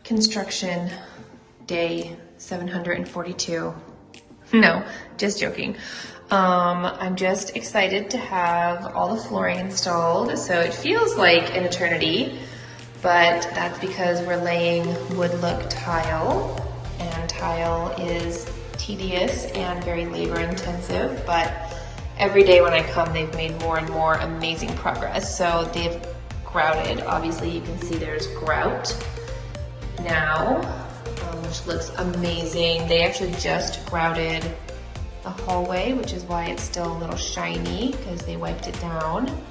construction day 742. No, just joking. I'm just excited to have all the flooring installed. So it feels like an eternity, but that's because we're laying wood look tile, and tile is tedious and very labor intensive, but every day when I come, they've made more and more amazing progress. So they've grouted. Obviously you can see there's grout now, which looks amazing. They actually just grouted the hallway, which is why it's still a little shiny because they wiped it down.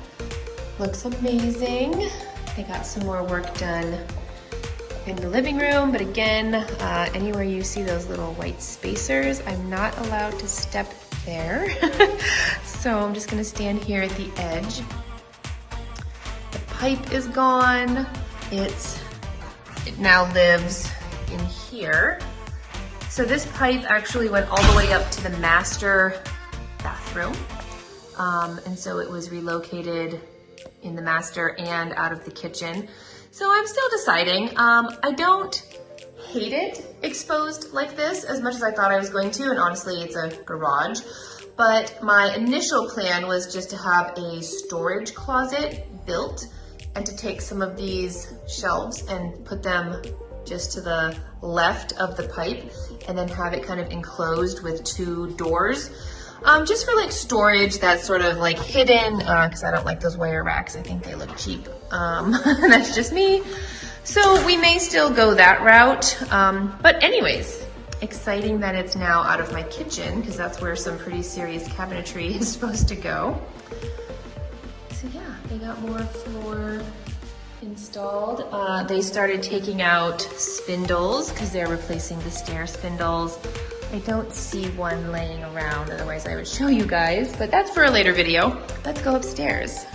Looks amazing. They got some more work done in the living room, but again, anywhere you see those little white spacers, I'm not allowed to step there. So I'm just gonna stand here at the edge. The pipe is gone. It now lives in here. So this pipe actually went all the way up to the master bathroom. And so it was relocated in the master and out of the kitchen. So I'm still deciding. I don't hate it exposed like this as much as I thought I was going to, and honestly it's a garage. But my initial plan was just to have a storage closet built and to take some of these shelves and put them just to the left of the pipe and then have it kind of enclosed with 2 doors. Just for like storage that's sort of like hidden, because I don't like those wire racks. I think they look cheap. That's just me. So we may still go that route. But anyways, exciting that it's now out of my kitchen because that's where some pretty serious cabinetry is supposed to go. So yeah, they got more floor installed. They started taking out spindles because they're replacing the stair spindles. I don't see one laying around, otherwise I would show you guys, but that's for a later video. Let's go upstairs.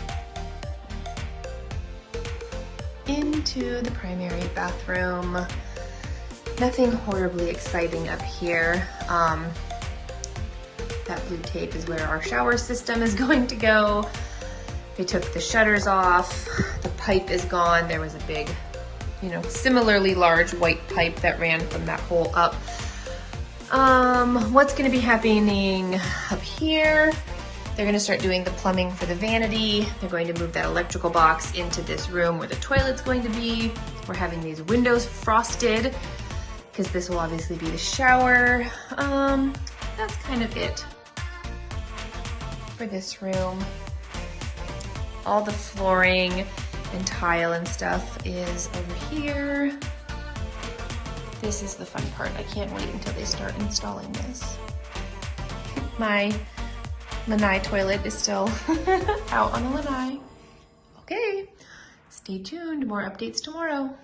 Into the primary bathroom. Nothing horribly exciting up here. That blue tape is where our shower system is going to go. They took the shutters off. The pipe is gone. There was a big, similarly large white pipe that ran from that hole up. What's gonna be happening up here? They're gonna start doing the plumbing for the vanity. They're going to move that electrical box into this room where the toilet's going to be. We're having these windows frosted because this will obviously be the shower. That's kind of it for this room. All the flooring and tile and stuff is over here. This is the fun part. I can't wait until they start installing this. My lanai toilet is still out on the lanai. Okay, stay tuned, more updates tomorrow.